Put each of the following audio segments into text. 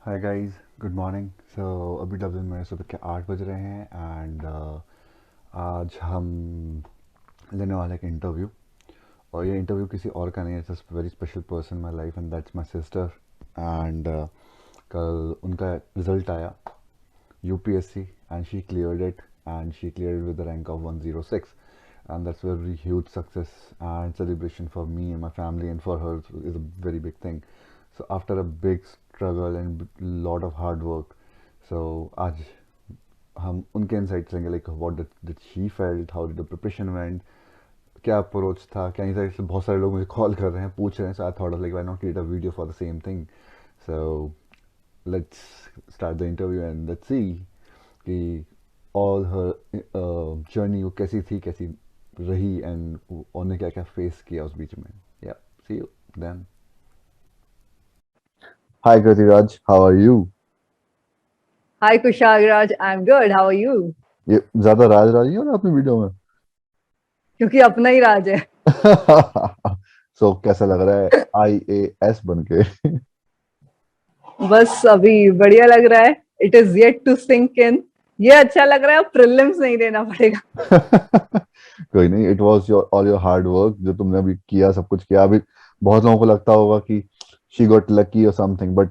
हाय guys, good morning. So अभी Dublin में सुबह के 8 बज रहे हैं एंड आज हम लेने वाले हैं एक इंटरव्यू। और ये इंटरव्यू किसी और का नहीं है, it's very special person my life and that's my sister. And कल उनका रिजल्ट आया UPSC and she cleared it, and she cleared with the rank of 106, and that's a very huge success and celebration for me and my family, and for her is a very big thing. So after a big struggle and lot of hard work, so आज हम उनके insights लेंगे, like what did she felt, how did the preparation went, क्या approach था, क्या नहीं था। बहुत सारे लोग मुझे कॉल कर रहे हैं, पूछ रहे हैं, so I thought of like why not create a video for the same thing. So let's start the interview and let's see कि ऑल हर जर्नी वो कैसी थी, कैसी रही, एंड उन्होंने क्या क्या फेस किया उस बीच में। या see you then. Hi Kritiraj, how are you? Hi Kushagraj, I'm good. How are you? ये ज्यादा राज राज नहीं हो रहा अपनी वीडियो में? क्योंकि अपना ही राज है। सो कैसा लग रहा है आईएएस बन के? बस अभी बढ़िया लग रहा है। It is yet to sink in. ये अच्छा लग रहा है, अब प्रीलिम्स नहीं देना पड़ेगा। कोई नहीं, it was your all your hard work जो तुमने अभी किया, सब कुछ किया। अभी बहुत लोगों को लगता होगा कि शी गॉट लकी और something, but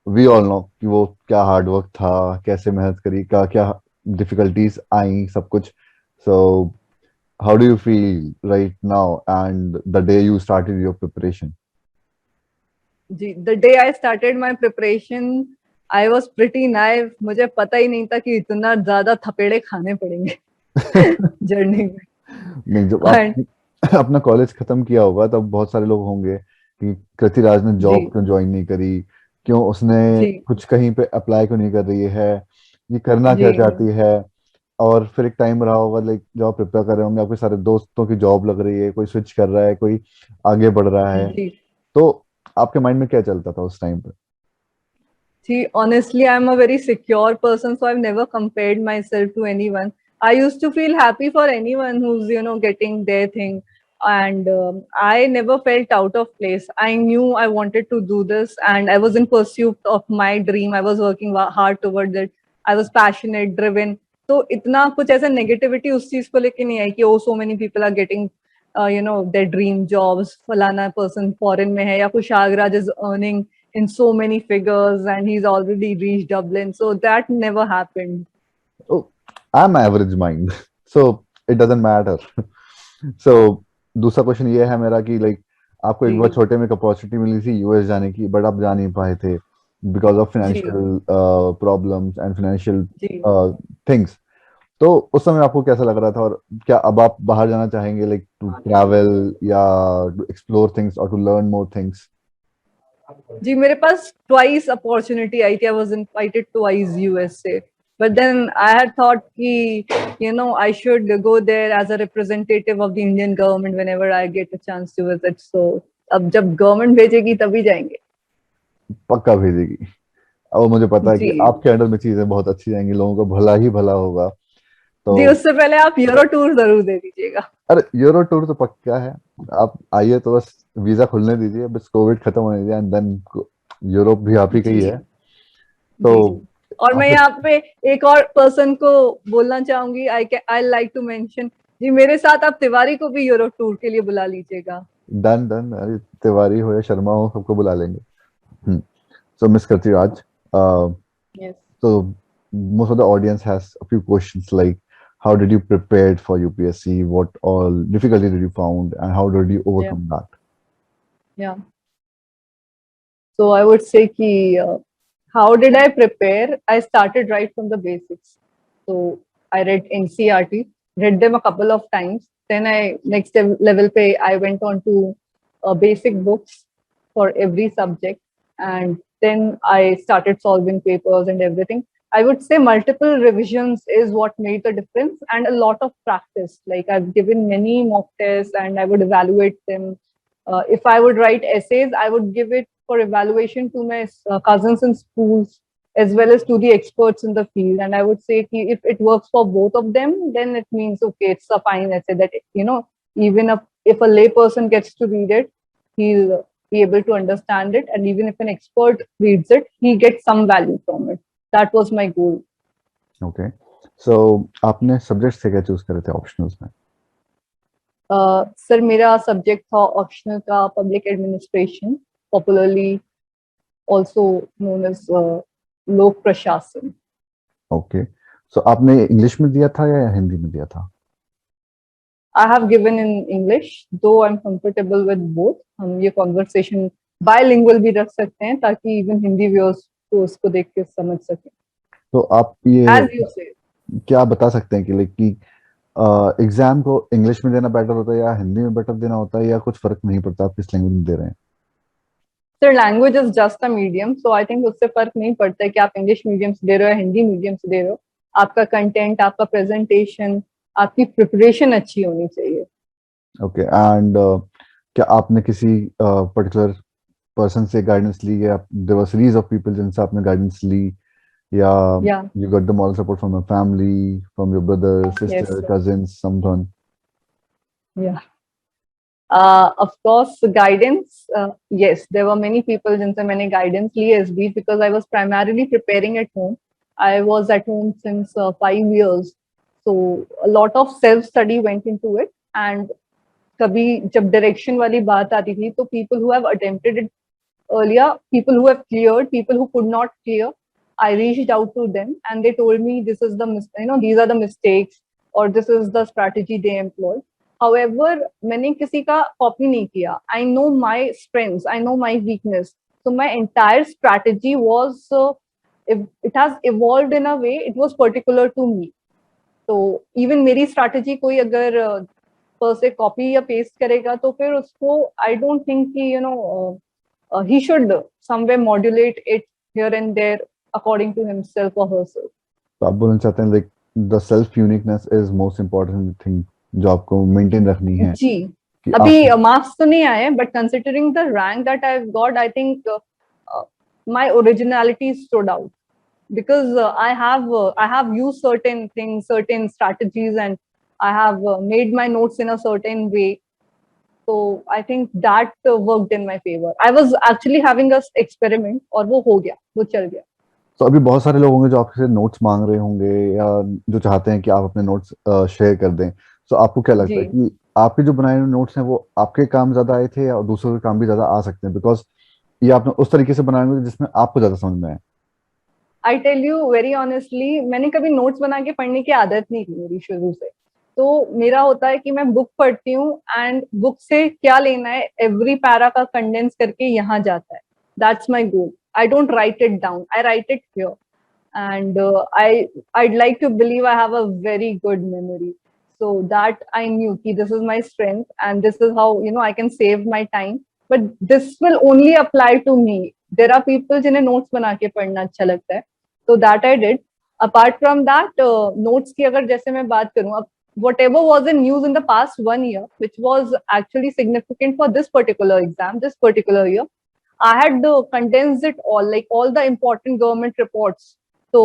we all know कि वो क्या हार्ड वर्क था, कैसे मेहनत करी, क्या क्या डिफिकल्टीज आई, सब कुछ। So how do you feel right now and the day you started your preparation? जी, the day I started my preparation I was pretty naive. मुझे पता ही नहीं था कि इतना ज्यादा थपेड़े खाने पड़ेंगे जर्नी में। नहीं, जब आप एंड अपना कॉलेज खत्म किया होगा तब बहुत सारे लोग होंगे कि कृतिराज ने जी जॉब क्यों ज्वाइन नहीं करी, क्यों उसने जी कुछ कहीं पे अप्लाई क्यों नहीं कर रही है, ये करना जी क्या चाहती है। और फिर एक टाइम रहा होगा, लाइक जब आप प्रिपेयर कर रहे होंगे, आपके सारे दोस्तों की जॉब लग रही है, कोई स्विच कर रहा है, कोई आगे बढ़ रहा है। जी तो आपके माइंड में क्या चलता था उस टाइम पे? See, honestly, I'm a very secure person, so I've never compared myself to anyone. I used to feel happy for anyone who's, getting their thing. And I never felt out of place. I knew I wanted to do this, and I was in pursuit of my dream. I was working hard towards it. I was passionate, driven. तो इतना कुछ ऐसा negativity उस चीज को लेके नहीं आई कि oh so many people are getting their dream jobs. फलाना पर्सन फॉरेन में है या कुछ Agraj is earning in so many figures and he's already reached Dublin. So that never happened. I am average mind, so it doesn't matter. So दूसरा question ये है मेरा कि लाइक आपको एक बार जी छोटे में एक अपॉर्चुनिटी मिली थी यूएस जाने की, बट आप जा नहीं पाए थे बिकॉज ऑफ जी फाइनेंशियल प्रॉब्लम्स एंड फाइनेंशियल जी थिंग्स। तो उस समय आपको कैसा लग रहा था, और क्या अब आप बाहर जाना चाहेंगे, लाइक टू ट्रैवल या टू एक्सप्लोर थिंग्स और टू लर्न मोर थिंग्स? जी मेरे पास ट्वाइस अपॉर्चुनिटी आई थी. I was invited twice USA. But then I had thought ki, I should go there as a representative of the Indian government whenever I get a chance to visit. So अब जब government भेजेगी तभी जाएंगे. पक्का भेजेगी। और मुझे पता है जी कि आपके अंडर में चीजें बहुत अच्छी जाएंगी, लोगों का भला ही भला होगा। तो जी उससे पहले आप यूरो टूर जरूर दे दीजिएगा. अरे यूरो टूर तो पक्का है। आप आइए तो बस वीजा खुलने दीजिए, बस कोविड खत्म होने दीजिए, एंड देन यूरोप भी आप ही का ही जी है। तो जी और मैं आपके यहाँ पे एक और पर्सन को बोलना चाहूंगी. आई लाइक टू मेंशन जी, मेरे साथ आप तिवारी को भी यूरोप टूर के लिए बुला लीजिएगा. डन डन, अरे तिवारी हो या शर्मा हो, सबको बुला लेंगे। So miss Kritiraj, yes so most of the audience has a few questions like how did you prepare for UPSC, what all difficulty did you found, and how did you या overcome that? या So I would say ki, how did I prepare? I started right from the basics. So I read NCRT, read them a couple of times. Then I next level pay I went on to basic books for every subject, and then I started solving papers and everything. I would say multiple revisions is what made the difference, and a lot of practice. Like I've given many mock tests, and I would evaluate them. If I would write essays, I would give it for evaluation to my cousins in schools as well as to the experts in the field. And I would say if it works for both of them, then it means okay, it's a fine essay that even if a lay person gets to read it, he'll be able to understand it, and even if an expert reads it, he gets some value from it. That was my goal. Okay, so आपने subject से क्या choose करे थे optionals में? Sir मेरा subject था optional का public administration, popularly also known as लोक प्रशासन. ओके, सो आपने इंग्लिश में दिया था या हिंदी में दिया था? I have given in English, though I'm comfortable with both. हम ये conversation bilingual भी रख सकते हैं ताकि even हिंदी viewers को उसको देख के समझ सकें. तो आप ये As you say. क्या बता सकते हैं कि लाइक कि एग्जाम को इंग्लिश में देना बेटर होता है या हिंदी में बेटर देना होता है, या कुछ फर्क नहीं पड़ता आप किस लैंग्वेज में दे रहे हैं? Sir, language is just a medium, so I think उससे फर्क नहीं पड़ता है कि आप इंग्लिश मीडियम से दे रहे हो या हिंदी मीडियम से दे रहे हो. आपका कंटेंट, आपका प्रेजेंटेशन, आपकी प्रिपरेशन अच्छी होनी चाहिए. ओके, एंड क्या आपने किसी पर्टिकुलर पर्सन से गाइडेंस ली, या there were series of people जिनसे आपने गाइडेंस ली, या Yeah. you got the moral support from your family, from your brother, sister, Yes, sir. cousins, someone? Yeah. Of course, guidance. Yes, there were many people जिनसे मैंने guidance Lee SB because I was primarily preparing at home. I was at home since 5 years, so a lot of self study went into it. And कभी जब direction वाली बात आती थी, तो people who have attempted it earlier, people who have cleared, people who could not clear, I reached out to them and they told me this is the these are the mistakes, or this is the strategy they employed. However, मैंने किसी का copy नहीं किया. I know my strengths, I know my weakness. So my entire strategy was, it has evolved in a way, it was particular to me. तो even मेरी strategy कोई अगर per se copy या paste करेगा, तो फिर उसको I don't think कि he should somewhere modulate it here and there according to himself or herself. तो आप बोलना चाहते हैं like the self uniqueness is most important thing जो आपको मेंटेन रखनी है जी. कि अभी आप मार्क्स तो नहीं आए, but considering the rank that I've got, I think my originality stood out because I have used certain things, certain strategies, and I have made my notes in a certain way. So I think that worked in my favor. I was actually having a experiment और वो हो गया, वो चल गया. तो अभी बहुत सारे लोग होंगे जो आपसे नोट्स मांग रहे होंगे या जो चाहते हैं कि आप अपने नोट्स शेयर कर दें. तो आपको क्या लगता है जी. कि आपके जो बनाए हुए नोट्स हैं वो आपके काम ज्यादा आए थे या दूसरों के काम भी ज्यादा आ सकते हैं, बिकॉज ये आपने उस तरीके से बनाए हुए जिसमें आपको ज्यादा समझ में आए? I tell you very honestly, मैंने कभी नोट्स बना के पढ़ने की आदत नहीं थी मेरी शुरू से. तो मेरा होता है कि मैं बुक पढ़ती हूँ एंड बुक से क्या लेना है, एवरी पैरा का कंडेंस करके यहाँ जाता है. That's my goal. I don't write it down, I right it here. And I'd like to believe I have a very good memory, so that I knew कि this is my strength and this is how I can save my time. But this will only apply to me. There are people जिन्हें notes बना के पढ़ना अच्छा लगता है, so that I did. Apart from that, notes की अगर जैसे मैं बात करूँ, अब whatever was in news in the past 1 year, which was actually significant for this particular exam, this particular year, I had condensed it all, like all the important government reports. तो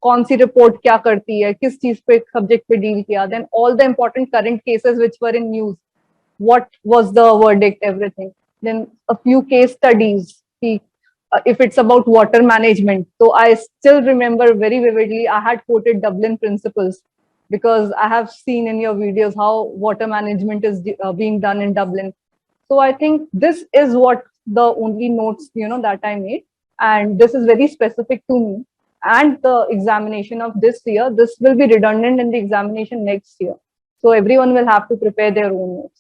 कौन सी report क्या करती है, किस चीज पे subject पे deal किया, then all the important current cases which were in news, what was the verdict, everything. Then a few case studies कि if it's about water management, so I still remember very vividly I had quoted Dublin principles because I have seen in your videos how water management is being done in Dublin. So I think this is what the only notes that I made, and this is very specific to me. And the examination of this year, this will be redundant in the examination next year. So everyone will have to prepare their own notes.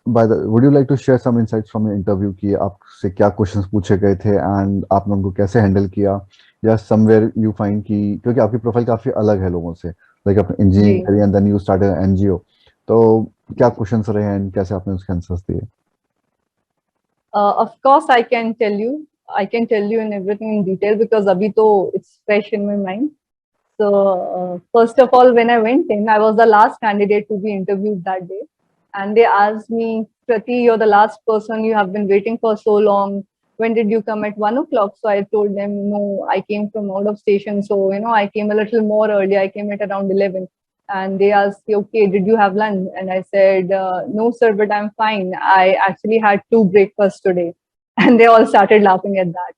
By the would you like to share some insights from your interview कि आपसे क्या questions पूछे गए थे and आपने उनको कैसे handle किया, या समवेयर यू फाइंड कि क्योंकि आपकी प्रोफाइल काफी अलग है लोगों से, लाइक आपने इंजीनियरिंग करी and then you started NGO, तो क्या क्वेश्चंस रहे एंड कैसे आपने उसके आंसर्स दिए? Of course, I can tell you. I can tell you in everything in detail because abhi to it's fresh in my mind. So first of all, when I went in, I was the last candidate to be interviewed that day, and they asked me, "Prati, you're the last person. You have been waiting for so long. When did you come at 1 o'clock?" So I told them, "No, I came from out of station. So I came a little more early. I came at around 11." And they asked, "Okay, did you have lunch?" And I said, "No, sir, but I'm fine. I actually had 2 breakfasts today." and they all started laughing at that.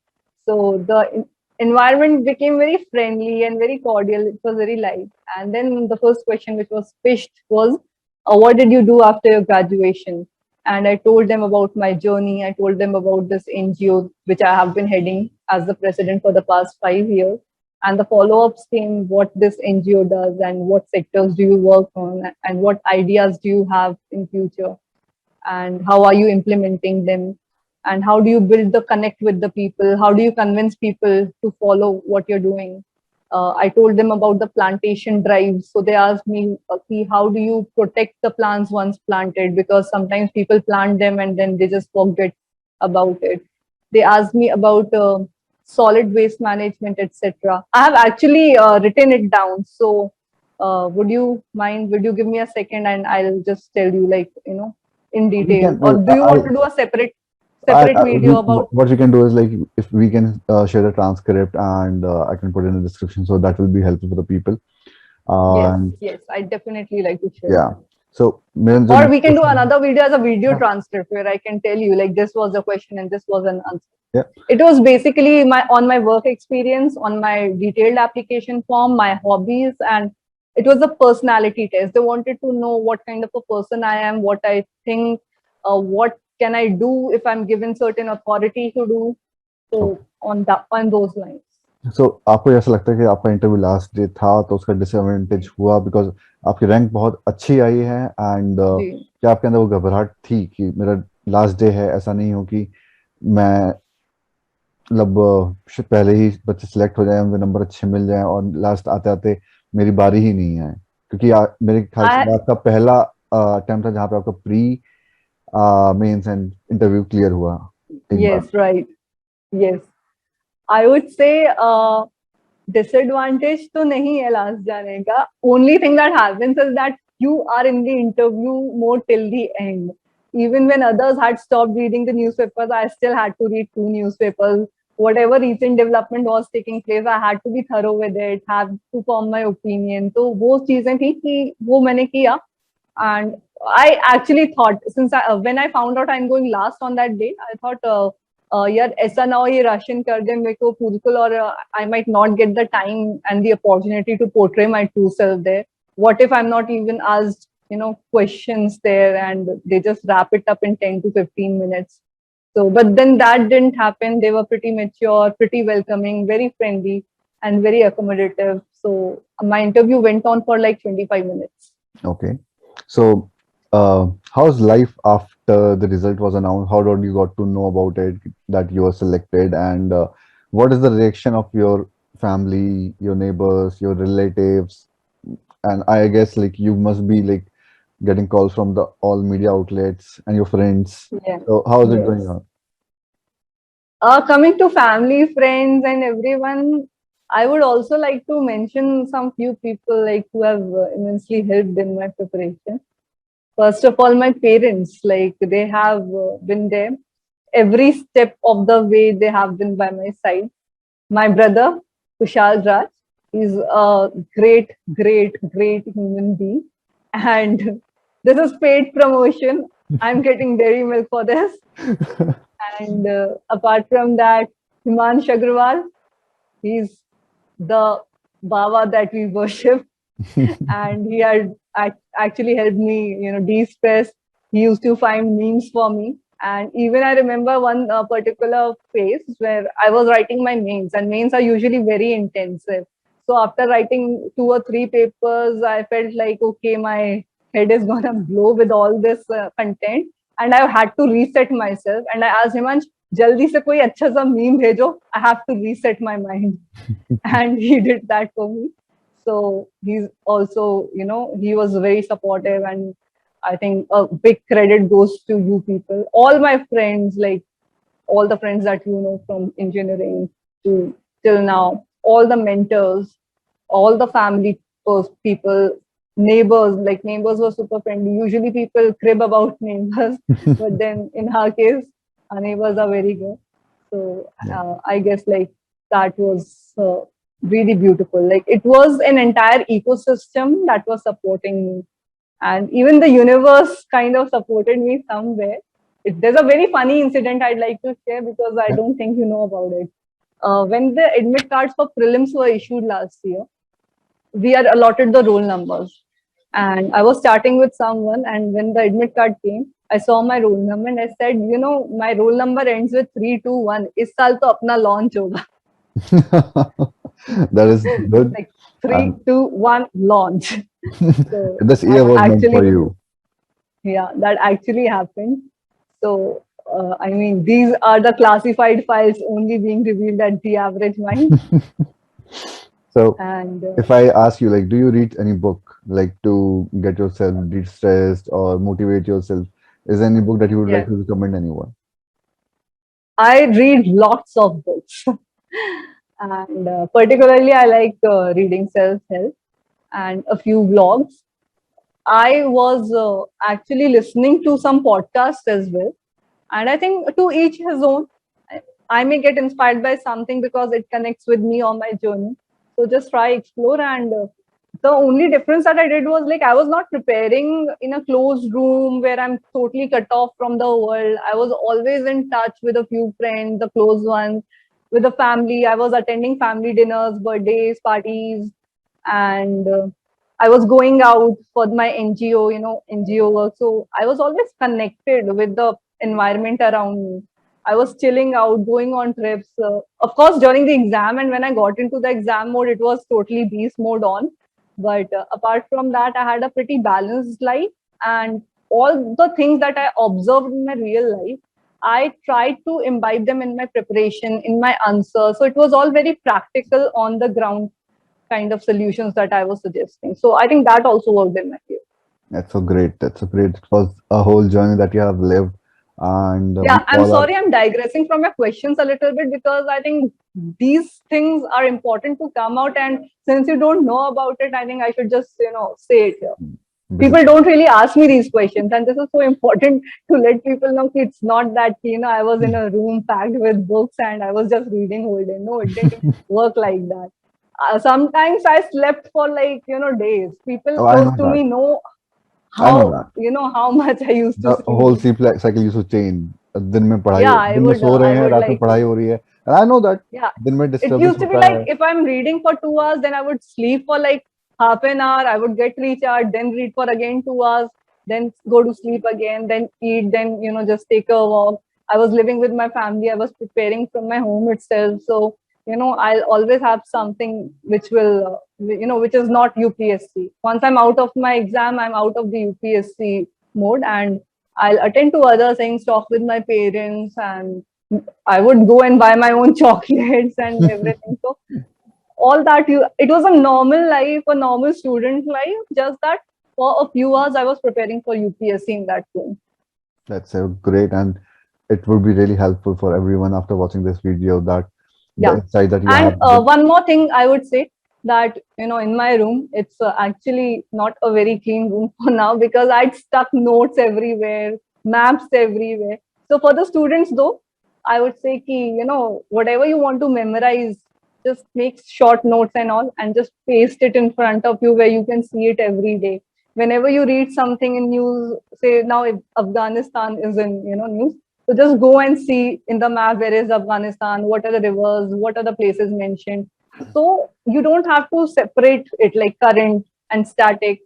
So the environment became very friendly and very cordial. It was very light. And then the first question which was pitched was, what did you do after your graduation? And I told them about my journey. I told them about this NGO which I have been heading as the president for the past 5 years. And the follow-ups came, what this NGO does and what sectors do you work on and what ideas do you have in future and how are you implementing them and how do you build the connect with the people, how do you convince people to follow what you're doing. I told them about the plantation drives, so they asked me, okay, how do you protect the plants once planted, because sometimes people plant them and then they just forget about it. They asked me about solid waste management, etc. I have actually written it down, so would you mind, would you give me a second and I'll just tell you, like, in We detail, can. or do you want to do a separate video about? What we can do is like if we can share the transcript and I can put it in the description, so that will be helpful for the people. Yes, And yes, I definitely like to share yeah, that. so मेरा जो Or next we can do question another video as a video है, transcript where I can tell you, like, this was the question and this was an answer. yeah, It was basically my work experience, on my detailed application form, my hobbies, and it was a personality test. They wanted to know what kind of a person I am, what I think, what can I do if I'm given certain authority to do. okay. So on those lines. So आपको ऐसा लगता है कि आपका interview last day था तो उसका disadvantage हुआ बिकॉज आपकी रैंक बहुत अच्छी आई है एंड जी, क्या आपके अंदर वो घबराहट थी कि मेरा लास्ट डे है, ऐसा नहीं हो कि मैं मतलब पहले ही बच्चे सिलेक्ट हो जाए, उनके नंबर अच्छे मिल जाएं और लास्ट आते आते मेरी बारी ही नहीं आए, क्योंकि मेरे ख्याल से I आपका पहला अटेम्प्ट था जहाँ पे आपका pre mains and interview clear हुआ एक बार। yes, right, yes. I would say disadvantage तो नहीं है last जाने का. Only thing that happens is that you are in the interview mode till the end. Even when others had stopped reading the newspapers, I still had to read two newspapers. Whatever recent development was taking place, I had to be thorough with it, have to form my opinion. तो वो चीजें थी कि वो मैंने किया. And I actually thought, when I found out I'm going last on that day, I thought, यार ऐसा ना हो ये राशन कर दे मेरे को बिल्कुल, और I might not get the time and the opportunity to portray my true self there. What if I'm not even asked, questions there, and they just wrap it up in 10 to 15 minutes. So, but then that didn't happen. They were pretty mature, pretty welcoming, very friendly, and very accommodative. So my interview went on for like 25 minutes. Okay. So, how's life after the result was announced? How did you got to know about it that you were selected, and what is the reaction of your family, your neighbors, your relatives? And I guess like you must be like getting calls from the all media outlets and your friends. Yeah. So, how is it going Yes. on? Coming to family, friends, and everyone, I would also like to mention some few people like who have immensely helped in my preparation. First of all, my parents, like they have been there every step of the way. They have been by my side. My brother, Kushal Raj, is a great, great, great human being, and this is paid promotion. I'm getting dairy milk for this. And apart from that, Himansh Agrawal, he's the Baba that we worship, and he had actually helped me, de-stress. He used to find memes for me, and even I remember one particular phase where I was writing my mains, and mains are usually very intensive. So after writing two or three papers, I felt like, okay, my head is gonna blow with all this content, and I had to reset myself. And I asked Himansh, जल्दी से कोई अच्छा सा meme भेजो. I have to reset my mind, and he did that for me. So he's also, he was very supportive, and I think a big credit goes to you people, all my friends, like all the friends that you know from engineering to till now, all the mentors, all the family people, neighbors. Like neighbors were super friendly. Usually people crib about neighbors, but then in our case, our neighbors are very good. So Yeah. I guess like that was really beautiful. Like it was an entire ecosystem that was supporting me, and even the universe kind of supported me somewhere. there's a very funny incident I'd like to share because I Yeah. don't think you know about it. When the admit cards for prelims were issued last year, we are allotted the roll numbers. And I was starting with someone, and when the admit card came, I saw my roll number and I said, my roll number ends with 321. इस साल तो अपना launch होगा. That is good. Like And 321 launch. So this year that was meant for actually, you. yeah, that actually happened. So, I mean, these are the classified files only being revealed at the average mind. So And if I ask you, like, do you read any book, like, to get yourself de-stressed or motivate yourself? Is there any book that you would like yes, to recommend anyone? I read lots of books. And particularly, I like reading self help and a few blogs. I was actually listening to some podcasts as well. And I think to each his own. I may get inspired by something because it connects with me on my journey. So just try, explore. And the only difference that I did was like I was not preparing in a closed room where I'm totally cut off from the world. I was always in touch with a few friends, the close ones, with the family. I was attending family dinners, birthdays, parties, and I was going out for my NGO, NGO work. So I was always connected with the environment around me. I was chilling out, going on trips. Of course, during the exam, and when I got into the exam mode, it was totally beast mode on. But apart from that, I had a pretty balanced life, and all the things that I observed in my real life, I tried to imbibe them in my preparation, in my answer. So it was all very practical on the ground kind of solutions that I was suggesting. So I think that also worked in my favor. That's so great. That's so great. It was a whole journey that you have lived, and we Yeah, I'm all are. sorry I'm digressing from your questions a little bit because I think these things are important to come out. And since you don't know about it, I think I should just, say it here. This is People don't really ask me these questions. And this is so important to let people know it's not that, I was in a room packed with books and I was just reading whole day. No, it didn't work like that. Sometimes I slept for like, days. People Oh, I close know to that. me know I know how, that. how much I used to The sleep. whole cycle used to change. दिन में पढ़ाई Yeah, दिन में सो रहे I हैं, would रात में like, पढ़ाई हो रही है. And I know that yeah. दिन में It disturbance used to be होता like है. if I'm reading for 2 hours, then I would sleep for like half an hour. I would get recharged, then read for again 2 hours, then go to sleep again, then eat, then just take a walk. I was living with my family. I was preparing from my home itself. So I'll always have something which will, which is not UPSC. Once I'm out of my exam, I'm out of the UPSC mode, and I'll attend to other things, talk with my parents, and I would go and buy my own chocolates and everything. So all that it was a normal life, a normal student life. Just that for a few hours I was preparing for UPSC in that room. That's so great, and it would be really helpful for everyone after watching this video that the Yeah. insight that you And have given. one more thing I would say that in my room it's actually not a very clean room for now because I'd stuck notes everywhere, maps everywhere. So for the students though, I would say ki, whatever you want to memorize, just make short notes and all and just paste it in front of you where you can see it every day. Whenever you read something in news, say now if Afghanistan is in news, so just go and see in the map where is Afghanistan, what are the rivers, what are the places mentioned. So you don't have to separate it like current and static.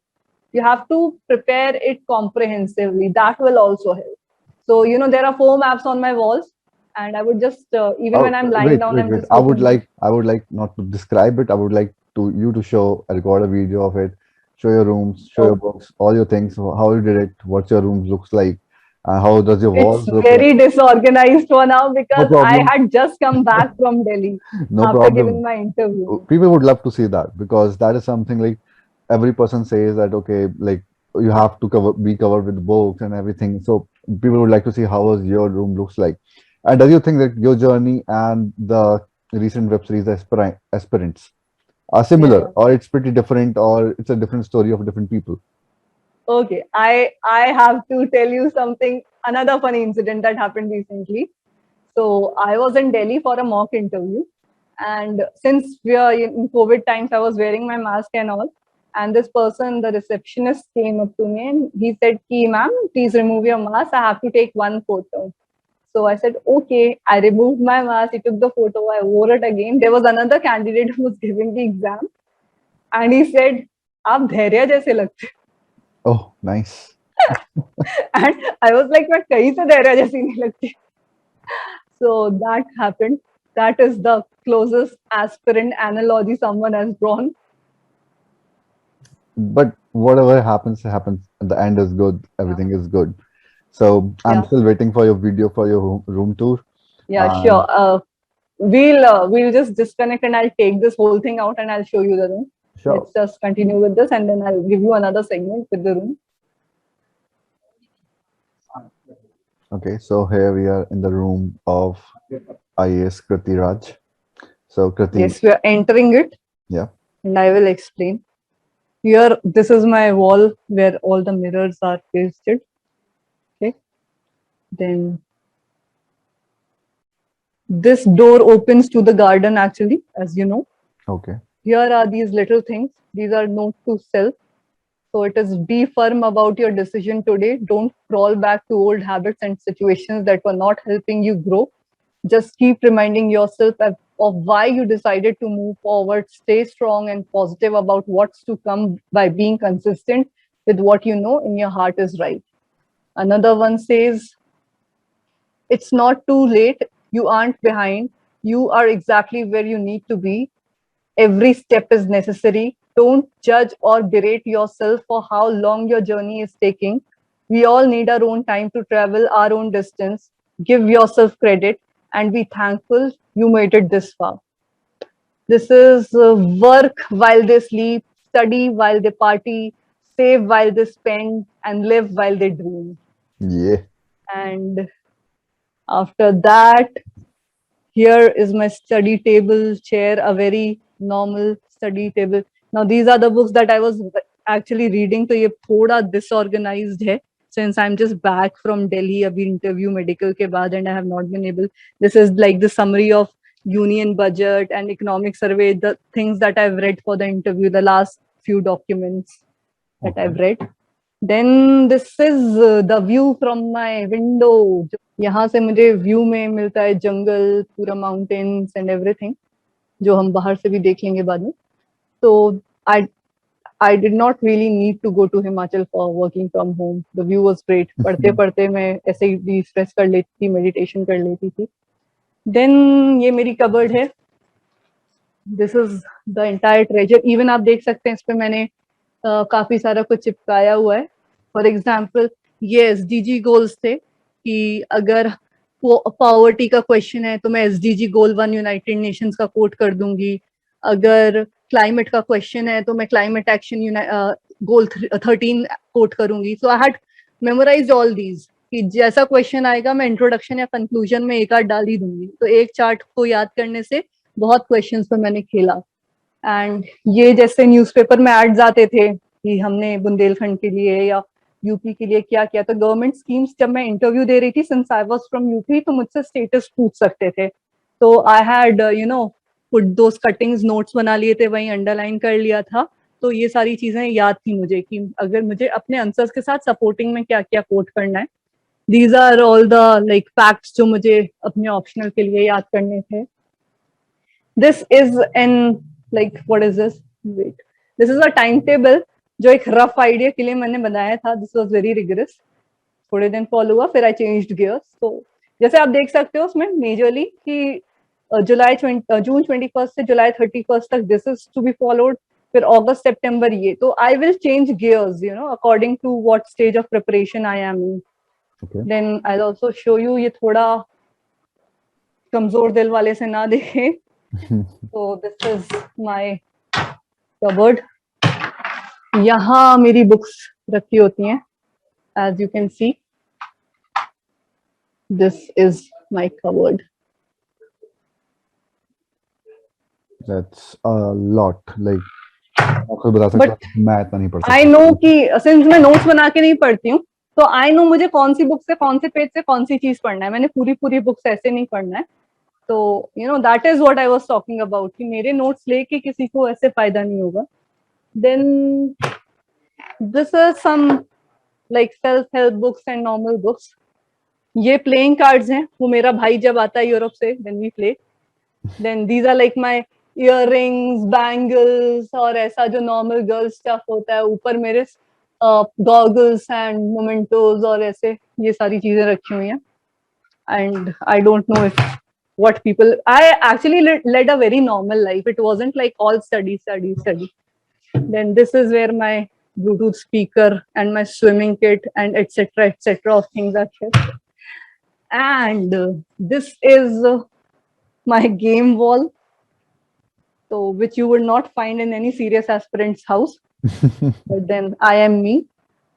You have to prepare it comprehensively. That will also help. So there are 4 maps on my walls, and I would just even when Oh, I'm lying wait, down, wait, I'm wait. just opening. I would like not to describe it. I would like to you to show, record a video of it, show your rooms, show your Oh, books, all your things, how you did it, what your rooms looks like, how does your it's walls look like. very disorganized for now No because I problem, had just come back from Delhi no after giving problem. my interview. People would love to see that because that is something like every person says that okay, like you have to be covered with books and everything. So people would like to see how was your room looks like. And do you think that your journey and the recent web series aspirants are Yeah, similar, yeah. or it's pretty different, or it's a different story of different people? Okay, I have to tell you something. Another funny incident that happened recently. So I was in Delhi for a mock interview, and since we are in COVID times, I was wearing my mask and all. And this person, the receptionist, came up to me and he said, "Ki, ma'am, please remove your mask. I have to take one photo." So I said, "Okay." I removed my mask. He took the photo. I wore it again. There was another candidate who was giving the exam, and he said, "आप धैर्य जैसे लगते हो." Oh, nice. And I was like, "मैं कहीं से धैर्य जैसी नहीं लगती." So that happened. That is the closest aspirant analogy someone has drawn. But whatever happens, happens. The end is good. Everything is good. So I'm Yeah, still waiting for your video for your room tour. yeah, And sure. We'll just disconnect and I'll take this whole thing out and I'll show you the room. sure. Let's just continue with this and then I'll give you another segment with the room. Okay, so here we are in the room of IAS Kriti Raj. So Kriti, Yes, we are entering it yeah, and I will explain. Here, this is my wall where all the mirrors are pasted. Okay. Then this door opens to the garden actually, as you know. okay. Here are these little things. These are note to self. So it is be firm about your decision today. Don't crawl back to old habits and situations that were not helping you grow. Just keep reminding yourself of why you decided to move forward. Stay strong and positive about what's to come by being consistent with what you know in your heart is right. Another one says, it's not too late. You aren't behind. You are exactly where you need to be. Every step is necessary. Don't judge or berate yourself for how long your journey is taking. We all need our own time to travel our own distance. Give yourself credit and be thankful you made it this far. This is work while they sleep, study while they party, save while they spend, and live while they dream. Yeah. And after that, here is my study table chair, a very normal study table. Now these are the books that I was actually reading. तो ये थोड़ा disorganized है since I'm just back from Delhi अभी interview medical के बाद and I have not been able. This is like the summary of union budget and economic survey, the things that I've read for the interview, the last few documents that Okay. I've read. Then this is the view from my window. यहाँ से मुझे view में मिलता है जंगल, पूरा mountains and everything, जो हम बाहर से भी देख लेंगे बाद में. तो I did not really need to go to Himachal for working from home. The view was great. पढ़ते पढ़ते मैं ऐसे ही डिस्ट्रेस कर लेती थी, मेडिटेशन कर लेती थी. देन ये मेरी कबर्ड है. This is the entire treasure. Even आप देख सकते हैं इस पे मैंने काफी सारा कुछ चिपकाया हुआ है. फॉर एग्जाम्पल ये एसडीजी गोल्स थे कि अगर पॉवर्टी का क्वेश्चन है तो मैं एसडीजी गोल 1 यूनाइटेड नेशंस का कोट कर दूंगी. अगर क्लाइमेट का क्वेश्चन है तो मैं क्लाइमेट एक्शन गोल 13 कोट करूंगी. So I had memorised all these कि जैसा क्वेश्चन आएगा मैं इंट्रोडक्शन या कंक्लूजन में एक आध डाल ही दूंगी. तो एक चार्ट को याद करने से बहुत क्वेश्चंस पे मैंने खेला. एंड ये जैसे न्यूज़पेपर में एड्स आते थे कि हमने बुंदेलखंड के लिए या यूपी के लिए क्या किया, तो गवर्नमेंट स्कीम्स जब मैं इंटरव्यू दे रही थी, since I was from UP, तो मुझसे स्टेटस पूछ सकते थे. तो I had put those cuttings, notes बना लिए थे, वहीं अंडरलाइन कर लिया था. तो ये सारी चीजें याद थी मुझे कि अगर मुझे अपने आंसर्स के साथ सपोर्टिंग में क्या क्या कोट करना है. These are all the like facts जो मुझे अपने ऑप्शनल के लिए याद करने थे. This is an like what is this? Wait, this is a timetable जो एक रफ आइडिया के लिए मैंने बनाया था. This was very rigorous. थोड़े दिन फॉलो हुआ, फिर आई चेंज्ड गियर्स. तो जैसे आप देख सकते हो उसमें मेजरली कि जून 21 से जुलाई 31 तक this is to be followed. फिर अगस्त सितंबर ये. तो I will change gears according to what stage of preparation I am in. Okay. Then I will also show you. ये थोड़ा कमजोर दिल वाले से ना देखें. So this is my cupboard. यहाँ मेरी बुक्स रखी होती हैं. As you can see, this is my cupboard. That's a lot. Like आपको बता सकता हूँ मैं इतना नहीं पढ़ सकता. I know कि since मैं नोट्स बना के नहीं पढ़ती हूँ, तो I know मुझे कौन सी बुक से कौन से पेज से कौन सी चीज पढ़ना है. मैंने पूरी बुक्स ऐसे नहीं पढ़ना है. तो that is what I was talking about कि मेरे नोट्स लेके किसी को ऐसे फायदा नहीं होगा. Then this is some like self-help books and normal books. ये playing cards हैं, वो मेरा भाई जब आता है यूरोप से, then we play. Then these are like my earrings, bangles और ऐसा जो normal girl stuff होता है. ऊपर मेरे goggles and mementos और ऐसे ये सारी चीजें रखी हुई हैं. And I don't know if what people. I actually led a very normal life. It wasn't like all study. Then this is where my Bluetooth speaker and my swimming kit and etc. of things are kept. And this is my game wall, so which you would not find in any serious aspirant's house. But then I am me.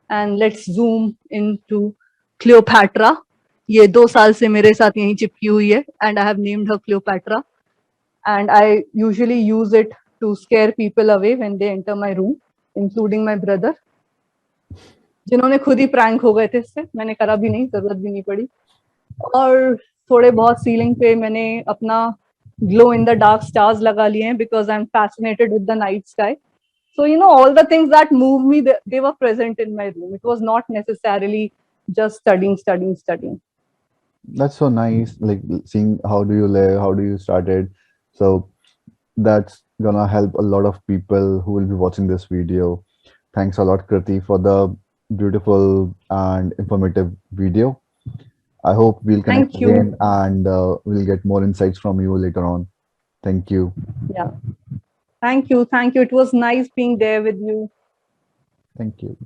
And let's zoom into Cleopatra. ये 2 साल से मेरे साथ यहीं चिपकी हुई है, and I have named her Cleopatra. And I usually use it to scare people away when they enter my room, including my brother. जिन्होंने खुद ही प्रैंक हो गए थे इससे, मैंने करा भी नहीं, जरूरत भी नहीं पड़ी. और थोड़े बहुत सीलिंग पे मैंने अपना glow in the dark stars लगा लिए हैं because I'm fascinated with the night sky. So all the things that move me, they were present in my room. It was not necessarily just studying. That's so nice, like seeing how do you live, how do you started. So that's gonna help a lot of people who will be watching this video. Thanks a lot, Kriti, for the beautiful and informative video. I hope we'll connect Thank you. again and we'll get more insights from you later on. Thank you. Yeah. Thank you. It was nice being there with you. Thank you.